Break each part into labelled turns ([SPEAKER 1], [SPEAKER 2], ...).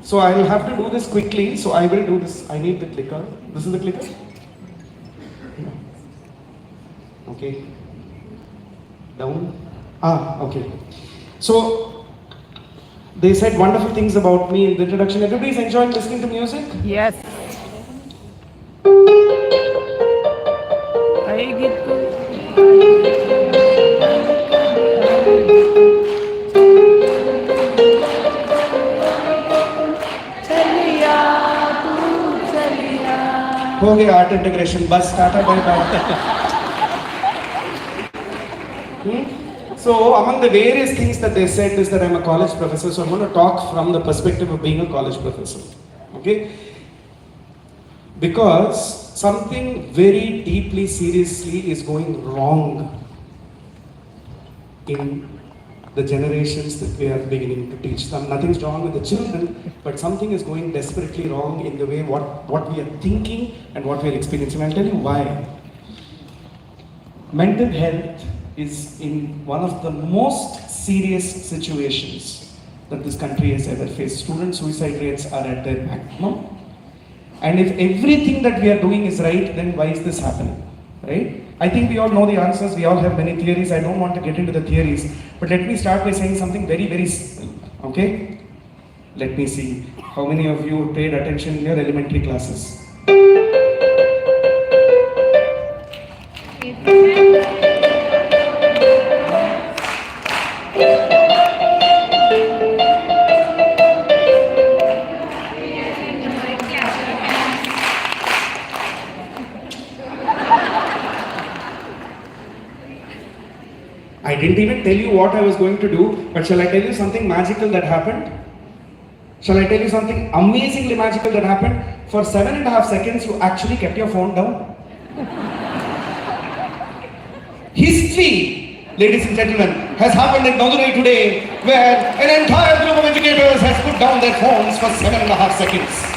[SPEAKER 1] So I will have to do this quickly. So I will do this. I need the clicker. This is the clicker. Okay. Down. Okay. So they said wonderful things about me in the introduction. Everybody's enjoying listening to music?
[SPEAKER 2] Yes.
[SPEAKER 1] हो गया art integration बस tata bye bye. So among the various things that they said is that I'm a college professor, so I'm going to talk from the perspective of being a college professor. Okay? Because something very deeply seriously is going wrong in the generations that we are beginning to teach them. Nothing's wrong with the children, but something is going desperately wrong in the way what we are thinking and what we are experiencing. I'll tell you why. Mental health is in one of the most serious situations that this country has ever faced. Student suicide rates are at their maximum. And if everything that we are doing is right, then why is this happening? Right? I think we all know the answers, we all have many theories. I don't want to get into the theories, but let me start by saying something very, very simple. Okay? Let me see how many of you paid attention in your elementary classes. I didn't even tell you what I was going to do, but shall I tell you something magical that happened? Shall I tell you something amazingly magical that happened? For 7.5 seconds, you actually kept your phone down. History, ladies and gentlemen, has happened in Madurai today, where an entire group of educators has put down their phones for 7.5 seconds.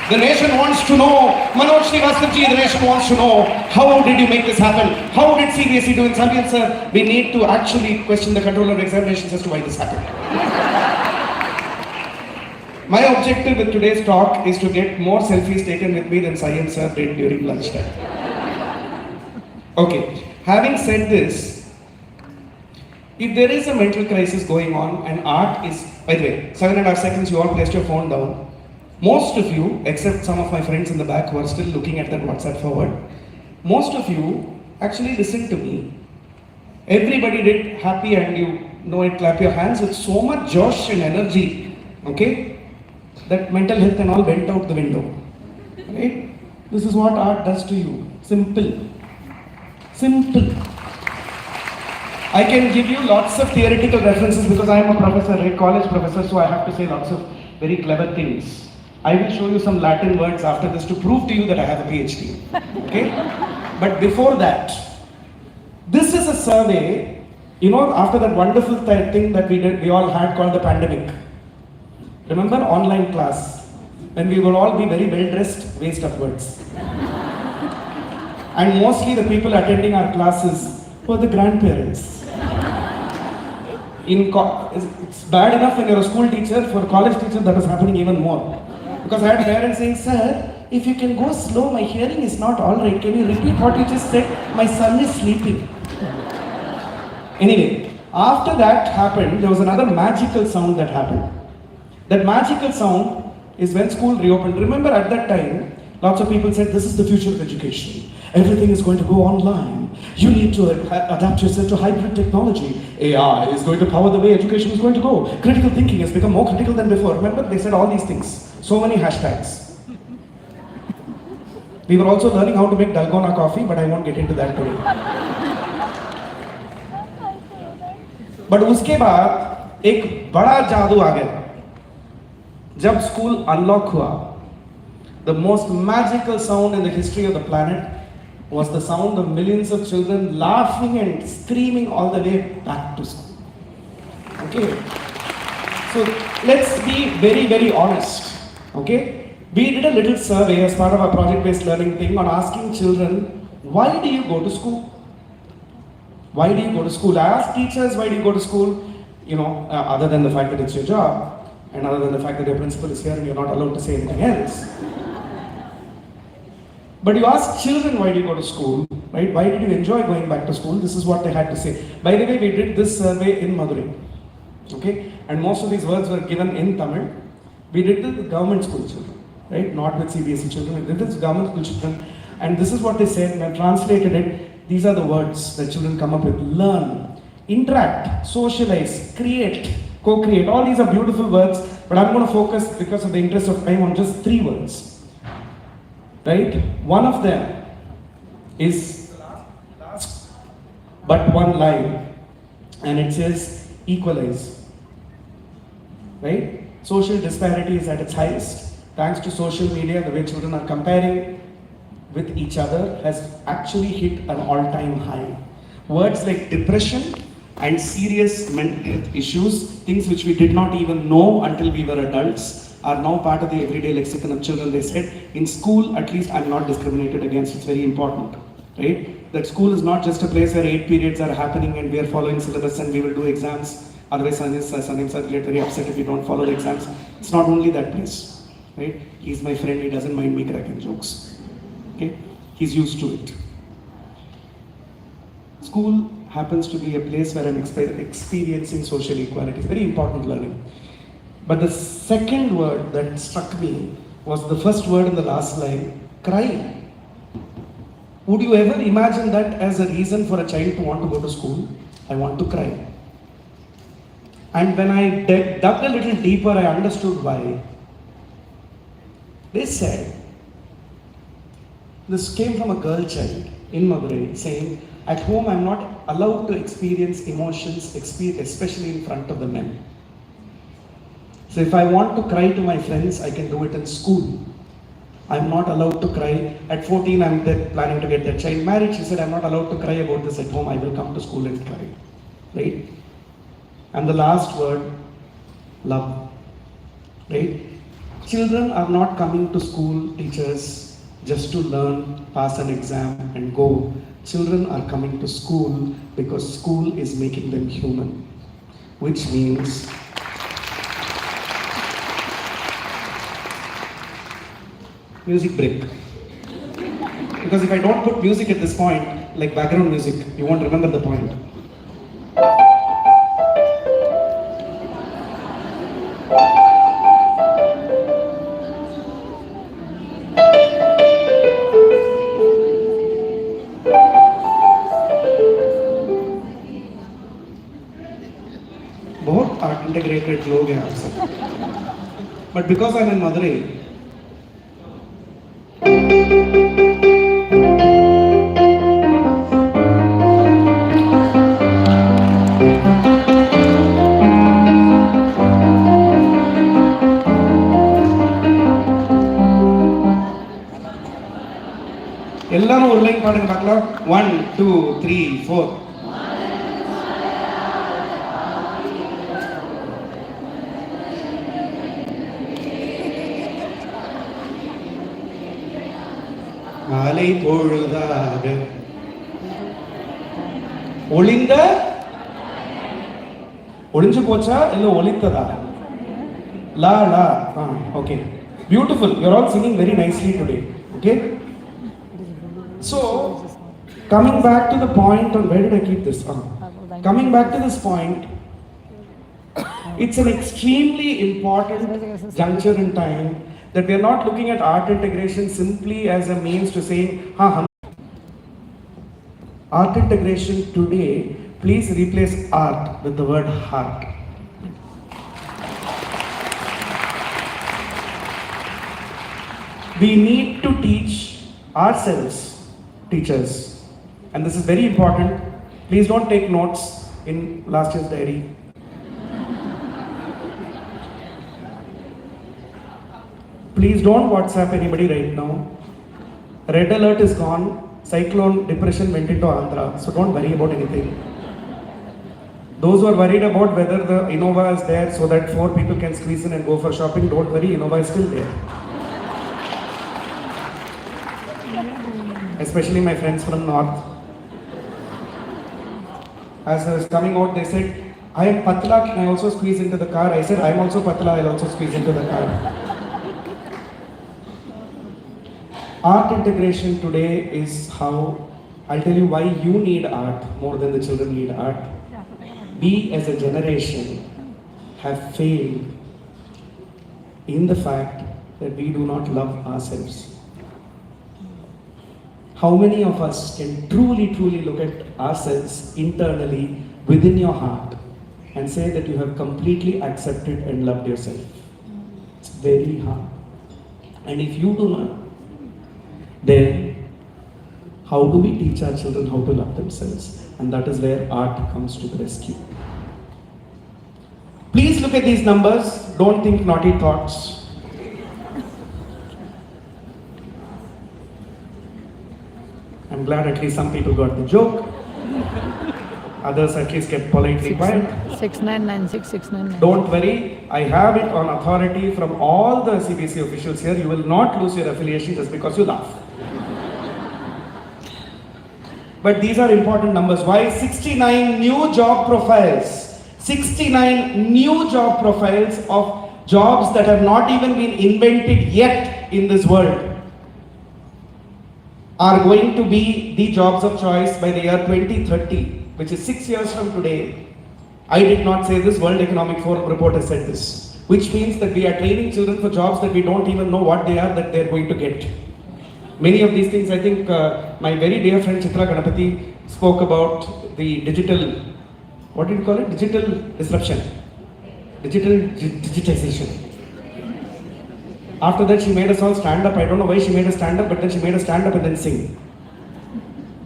[SPEAKER 1] The nation wants to know, Anil Srinivasan ji, the nation wants to know, how did you make this happen? How did CBSE do in Sambian sir? We need to actually question the controller of examinations as to why this happened. My objective with today's talk is to get more selfies taken with me than Science sir did during lunchtime. Okay, having said this, if there is a mental crisis going on and art is, by the way, 7.5 seconds you all placed your phone down. Most of you, except some of my friends in the back who are still looking at that WhatsApp forward, most of you actually listened to me. Everybody did happy and you know it, clap your hands with so much josh and energy, okay, that mental health and all went out the window, right? This is what art does to you. Simple. Simple. I can give you lots of theoretical references because I am a professor, a college professor, so I have to say lots of very clever things. I will show you some Latin words after this to prove to you that I have a PhD. Okay? But before that, this is a survey, you know, after that wonderful thing that we all had called the pandemic. Remember online class, when we will all be very well dressed, waist upwards. And mostly the people attending our classes were the grandparents. It's bad enough when you're a school teacher, for a college teacher that is happening even more. Because I had parents saying, sir, if you can go slow, my hearing is not alright. Can you repeat what you just said? My son is sleeping. Anyway, after that happened, there was another magical sound that happened. That magical sound is when school reopened. Remember at that time, lots of people said, this is the future of education. Everything is going to go online. You need to adapt yourself to hybrid technology. AI is going to power the way education is going to go. Critical thinking has become more critical than before. Remember, they said all these things. So many hashtags. We were also learning how to make Dalgona coffee, but I won't get into that today. But उसके बाद एक बड़ा जादू आ गया. जब school unlock हुआ, the most magical sound in the history of the planet was the sound of millions of children laughing and screaming all the way back to school. Okay? So let's be very, very honest. Okay? We did a little survey as part of our project-based learning thing on asking children, why do you go to school? Why do you go to school? I asked teachers, why do you go to school? You know, other than the fact that it's your job. and other than the fact that your principal is here and you're not allowed to say anything else. But you ask children, why do you go to school, right? Why did you enjoy going back to school? This is what they had to say. By the way, we did this survey in Madurai, okay? And most of these words were given in Tamil. We did this with government school children, right? Not with CBSE children. We did this with government school children. And this is what they said, and I translated it. These are the words that children come up with. Learn, interact, socialize, create, co-create. All these are beautiful words, but I'm going to focus, because of the interest of time, on just 3 words. Right? One of them is last but one line, and it says equalize. Right? Social disparity is at its highest. Thanks to social media, the way children are comparing with each other has actually hit an all-time high. Words like depression and serious mental health issues, things which we did not even know until we were adults, are now part of the everyday lexicon of children. They said, in school, at least I'm not discriminated against. It's very important, right? That school is not just a place where 8 periods are happening and we are following syllabus and we will do exams. Otherwise, Sanil sir will get very upset if we don't follow the exams. It's not only that place, right? He's my friend, he doesn't mind me cracking jokes, okay? He's used to it. School happens to be a place where I'm experiencing social equality. It's very important learning. But the second word that struck me was the first word in the last line, cry. Would you ever imagine that as a reason for a child to want to go to school? I want to cry. And when I dug a little deeper, I understood why. They said, this came from a girl child in Madurai saying, at home I'm not allowed to experience emotions, especially in front of the men. So if I want to cry to my friends, I can do it in school. I'm not allowed to cry. At 14, I'm planning to get that child married. She said, I'm not allowed to cry about this at home. I will come to school and cry. Right? And the last word, love. Right? Children are not coming to school, teachers, just to learn, pass an exam and go. Children are coming to school because school is making them human. Which means music break. Because if I don't put music at this point, like background music, you won't remember the point. बहुत art integrated लोग हैं आप सब. But because I'm in Madurai, எல்லாரும் ஒரு line பாடுங்க பார்க்கலாம். 1 2 3 4. மாலை பொழுதாக ஒளிந்த ஒளிஞ்சு போச்சா இல்ல ஒளித்ததா? லா லா. Okay, beautiful. You're all singing very nicely today. Okay. So, coming back to the point on where did I keep this? Coming back to this point, it's an extremely important juncture in time that we are not looking at art integration simply as a means to saying, art integration today, please replace art with the word heart. We need to teach ourselves, teachers, and this is very important. Please don't take notes in last year's diary. Please don't WhatsApp anybody right now. Red alert is gone. Cyclone depression went into Andhra, so don't worry about anything. Those who are worried about whether the Innova is there so that 4 people can squeeze in and go for shopping, don't worry, Innova is still there. Especially my friends from North. As I was coming out, they said, I am patla, can I also squeeze into the car? I said, I am also patla, I'll also squeeze into the car. Art integration today is how, I'll tell you why you need art more than the children need art. We as a generation have failed in the fact that we do not love ourselves. How many of us can truly look at ourselves internally within your heart and say that you have completely accepted and loved yourself? It's very hard. And if you do not, then how do we teach our children how to love themselves? And that is where art comes to the rescue. Please look at these numbers. Don't think naughty thoughts. I'm glad at least some people got the joke. Others at least kept politely quiet.
[SPEAKER 2] 699669.
[SPEAKER 1] Don't worry, I have it on authority from all the CBC officials here. You will not lose your affiliation just because you laugh. But these are important numbers. Why 69 new job profiles? 69 new job profiles of jobs that have not even been invented yet in this world are going to be the jobs of choice by the year 2030, which is 6 years from today. I did not say this, World Economic Forum report has said this, which means that we are training children for jobs that we don't even know what they are that they're going to get. Many of these things, I think my very dear friend Chitra Ganapati spoke about the digital, what did you call it? Digital disruption, digitization. After that, she made us all stand up. I don't know why she made us stand up, but then she made us stand up and then sing.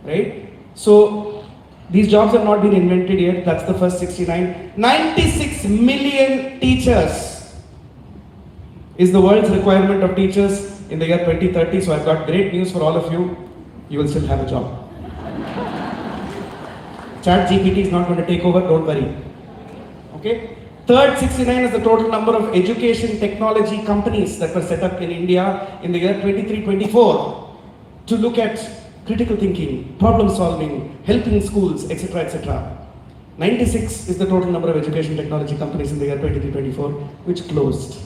[SPEAKER 1] Right? So, these jobs have not been invented yet. That's the first 69. 96 million teachers is the world's requirement of teachers in the year 2030. So, I've got great news for all of you. You will still have a job. ChatGPT is not going to take over, don't worry. Okay? Third 69 is the total number of education technology companies that were set up in India in the year 23-24 to look at critical thinking, problem solving, helping schools, etc. etc. 96 is the total number of education technology companies in the year 23-24 which closed.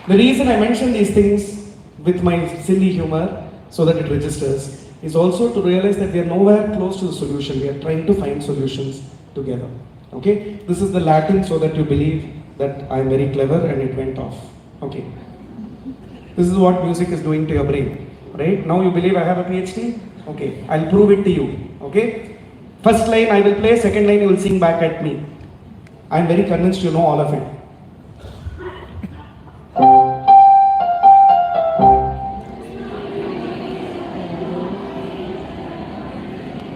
[SPEAKER 1] The reason I mention these things with my silly humor so that it registers is also to realize that we are nowhere close to the solution. We are trying to find solutions together. Okay? This is the Latin so that you believe that I am very clever and it went off. Okay. This is what music is doing to your brain. Right? Now you believe I have a PhD? Okay. I'll prove it to you. Okay? First line I will play, second line you will sing back at me. I am very convinced you know all of it.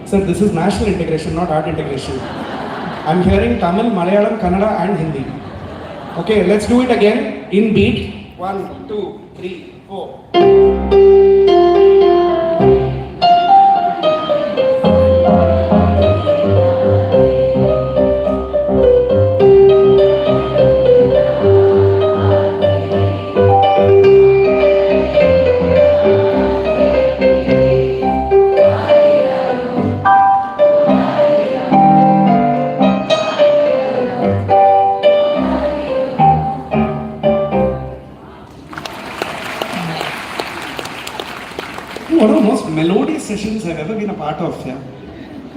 [SPEAKER 1] Sir, this is national integration, not art integration. I'm hearing Tamil, Malayalam, Kannada and Hindi. Okay, let's do it again in beat. 1, 2, 3, 4. One of the most melodious sessions I've ever been a part of. Yeah?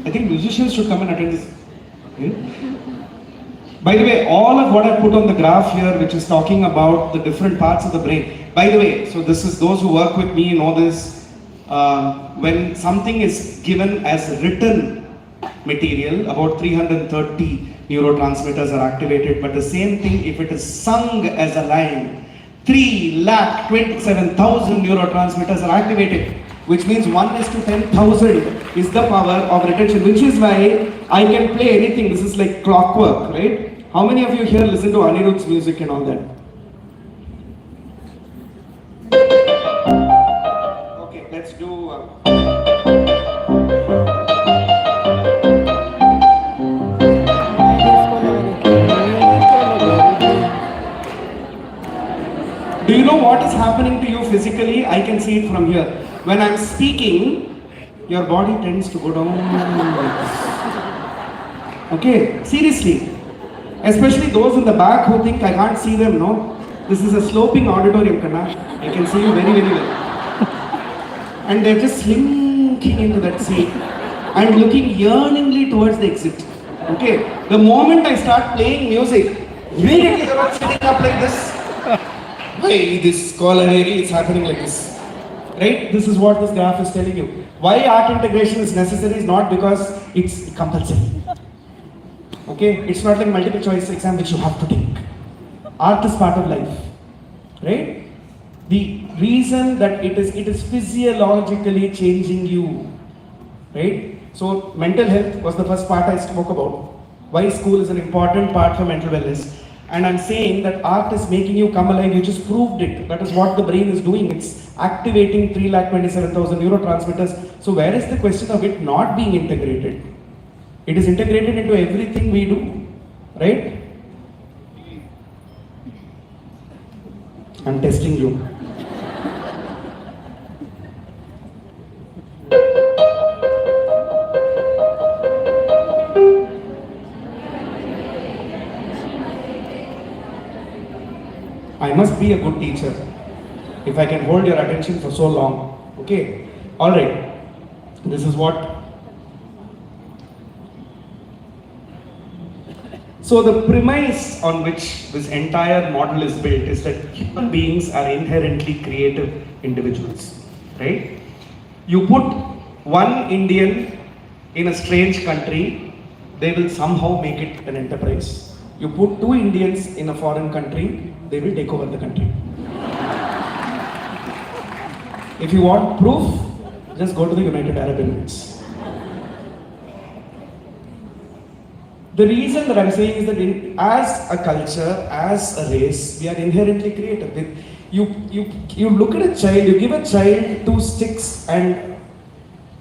[SPEAKER 1] I think musicians should come and attend this. Okay? By the way, all of what I put on the graph here, which is talking about the different parts of the brain. By the way, so this is those who work with me know this. When something is given as written material, about 330 neurotransmitters are activated. But the same thing if it is sung as a line, 3,27,000 neurotransmitters are activated, which means 1:10,000 is the power of retention, which is why I can play anything. This is like clockwork, right? How many of you here listen to Anirudh's music and all that? Okay, let's do... Do you know what is happening to you physically? I can see it from here. When I'm speaking, your body tends to go down like this. Okay, seriously. Especially those in the back who think I can't see them, no? This is a sloping auditorium, Kanna. I can see you very, very well. And they're just slinking into that seat and looking yearningly towards the exit. Okay, the moment I start playing music, immediately they're all sitting up like this. Why this collar area is happening like this? Right? This is what this graph is telling you. Why art integration is necessary is not because it's compulsory. Okay, it's not like multiple choice exam which you have to take. Art is part of life, right? The reason that it is physiologically changing you, right? So mental health was the first part I spoke about. Why school is an important part for mental wellness. And I'm saying that art is making you come alive. You just proved it. That is what the brain is doing. It's activating 3,27,000 neurotransmitters. So where is the question of it not being integrated? It is integrated into everything we do, right? I'm testing you. I must be a good teacher if I can hold your attention for so long. Okay? Alright. This is what. So the premise on which this entire model is built is that human beings are inherently creative individuals. Right? You put one Indian in a strange country, they will somehow make it an enterprise. You put two Indians in a foreign country, they will take over the country. If you want proof, just go to the United Arab Emirates. The reason that I'm saying is that as a culture, as a race, we are inherently creative. You look at a child, you give a child 2 sticks and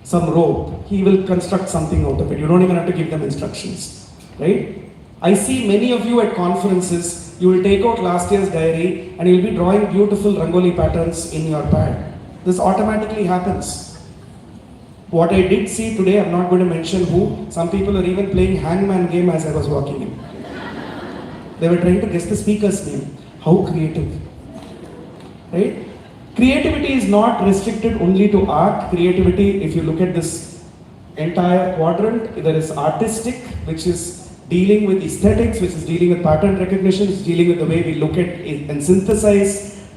[SPEAKER 1] some rope, he will construct something out of it. You don't even have to give them instructions, right? I see many of you at conferences, you will take out last year's diary and you'll be drawing beautiful Rangoli patterns in your pad. This automatically happens. What I did see today, I'm not going to mention who, some people are even playing hangman game as I was walking in. They were trying to guess the speaker's name. How creative. Right? Creativity is not restricted only to art. Creativity, if you look at this entire quadrant, there is artistic, which is dealing with aesthetics, which is dealing with pattern recognition, which is dealing with the way we look at it and synthesize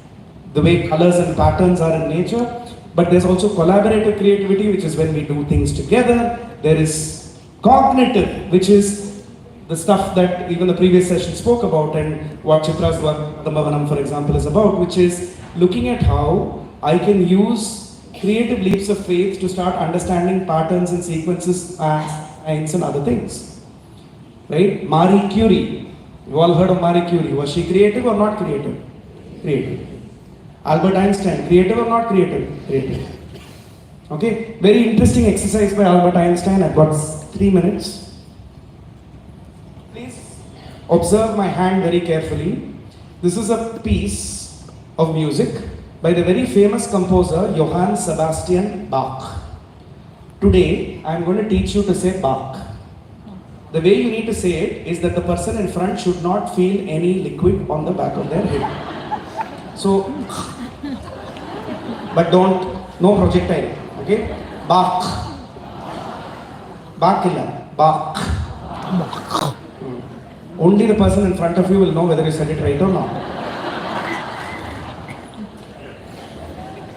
[SPEAKER 1] the way colors and patterns are in nature. But there's also collaborative creativity, which is when we do things together. There is cognitive, which is the stuff that even the previous session spoke about, and what Chitra's Bhavanam, for example, is about, which is looking at how I can use creative leaps of faith to start understanding patterns and sequences, science and other things. Right? Marie Curie. You all heard of Marie Curie. Was she creative or not creative? Creative. Albert Einstein. Creative or not creative? Creative. Okay? Very interesting exercise by Albert Einstein. I've got 3 minutes. Please observe my hand very carefully. This is a piece of music by the very famous composer Johann Sebastian Bach. Today, I'm going to teach you to say Bach. The way you need to say it is that the person in front should not feel any liquid on the back of their head. So, but no projectile, okay? Bach. Bach illa. Bach. Only the person in front of you will know whether you said it right or not.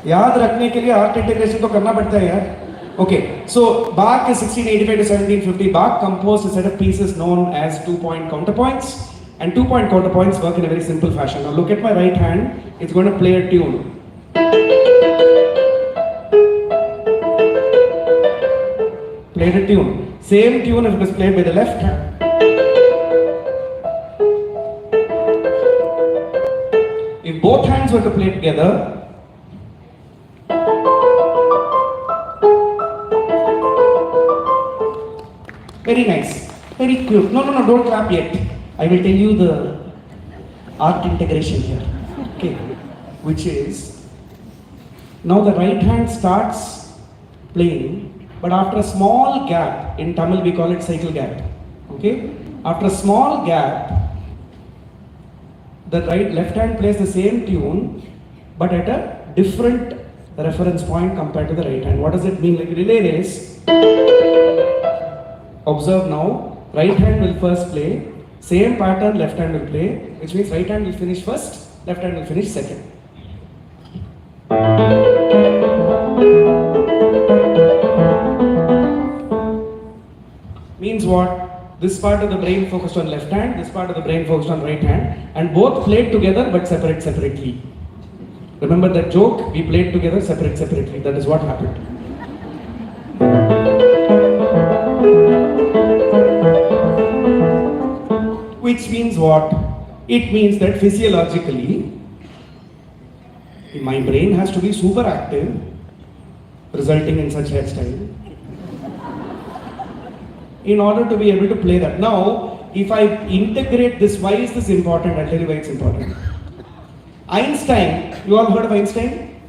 [SPEAKER 1] याद रखने के लिए art integration तो करना पड़ता है यार. Okay, so Bach is 1685 to 1750. Bach composed a set of pieces known as 2-point counterpoints, and 2-point counterpoints work in a very simple fashion. Now look at my right hand, it's going to play a tune. Played a tune. Same tune if it was played by the left hand. If both hands were to play together, very nice, very cute. No, don't clap yet. I will tell you the art integration here. Okay, which is, now the right hand starts playing, but after a small gap, in Tamil we call it cycle gap. Okay? After a small gap, the left hand plays the same tune, but at a different reference point compared to the right hand. What does it mean? Like relay race. Observe now, right hand will first play, same pattern left hand will play, which means right hand will finish first, left hand will finish second. Means what? This part of the brain focused on left hand, this part of the brain focused on right hand, and both played together but separately. Remember that joke? We played together, separately. That is what happened. Which means what? It means that physiologically, my brain has to be super active, resulting in such hairstyle, in order to be able to play that. Now, if I integrate this, why is this important? I'll tell you why it's important. Einstein, you all heard of Einstein?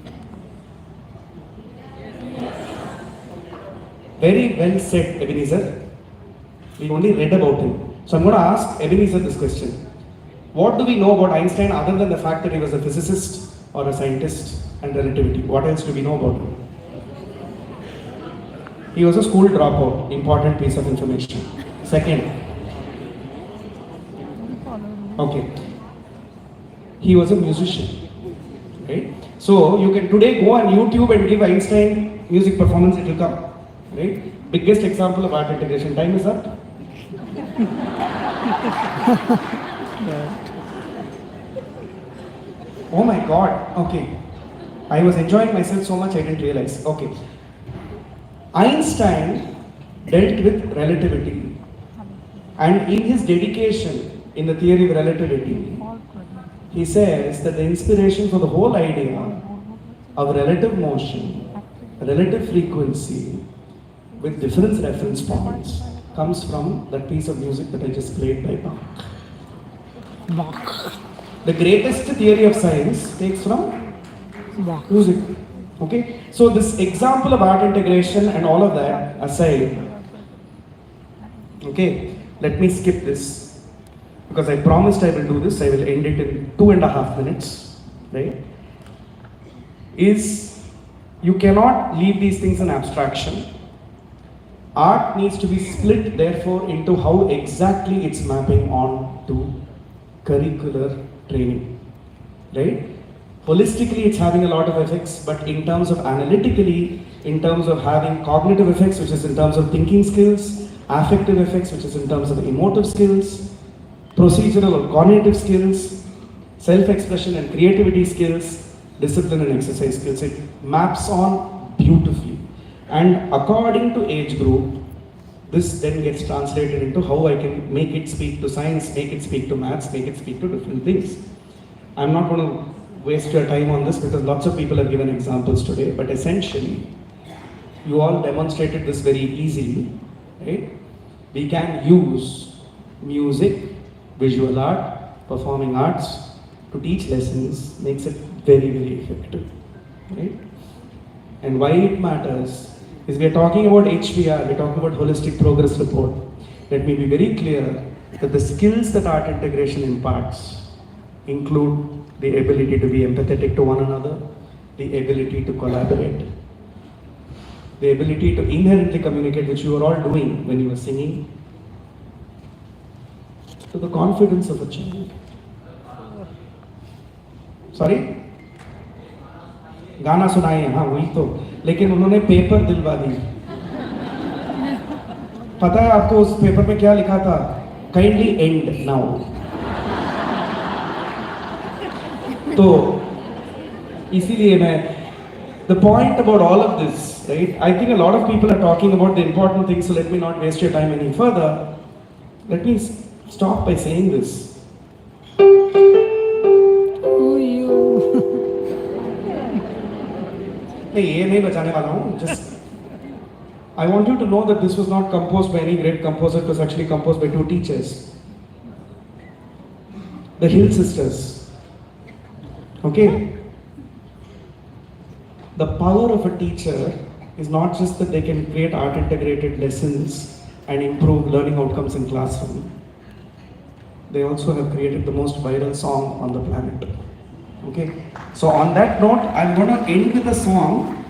[SPEAKER 1] Very well said, Ebenezer. We only read about him. So I'm going to ask Ebenezer this question. What do we know about Einstein other than the fact that he was a physicist or a scientist and relativity? What else do we know about him? He was a school dropout, important piece of information. Second, okay, he was a musician, right? So you can today go on YouTube and give Einstein music performance, it will come, right? Biggest example of art integration. Time is up. Oh my God, okay. I was enjoying myself so much I didn't realize. Okay. Einstein dealt with relativity, and in his dedication in the theory of relativity, he says that the inspiration for the whole idea of relative motion, relative frequency with different reference points comes from that piece of music that I just played by Bach. The greatest theory of science takes from music. Okay, so this example of art integration and all of that aside, okay, let me skip this because I promised I will do this. I will end it in 2.5 minutes, right? Is you cannot leave these things in abstraction. Art needs to be split, therefore, into how exactly it's mapping on to curricular training, right? Holistically, it's having a lot of effects, but in terms of analytically, in terms of having cognitive effects, which is in terms of thinking skills, affective effects, which is in terms of emotive skills, procedural or cognitive skills, self-expression and creativity skills, discipline and exercise skills, it maps on beautifully. And according to age group, this then gets translated into how I can make it speak to science, make it speak to maths, make it speak to different things. I'm not going to waste your time on this because lots of people have given examples today, but essentially, you all demonstrated this very easily, right? We can use music, visual art, performing arts to teach lessons, makes it very, very effective, right? And why it matters is we are talking about HPR, we're talking about holistic progress report. Let me be very clear that the skills that art integration imparts include the ability to be empathetic to one another, the ability to collaborate, the ability to inherently communicate, which you were all doing when you were singing, to the confidence of a child. Sorry? गाना सुनाए, हाँ वही तो, लेकिन उन्होंने paper दिलवा दी. पता है आपको उस पेपर में क्या लिखा था? Kindly end now. तो इसीलिए मैं, the point about all of this, right? I think a lot of people are talking about the important things, so let me not waste your time any further. Let me stop by saying this.
[SPEAKER 2] Who you?
[SPEAKER 1] नहीं, ये नहीं बचाने वाला हूँ. Just, I want you to know that this was not composed by any great composer. It was actually composed by 2 teachers, the Hill sisters. Okay? The power of a teacher is not just that they can create art integrated lessons and improve learning outcomes in classroom. They also have created the most viral song on the planet. Okay, so on that note, I'm going to end with a song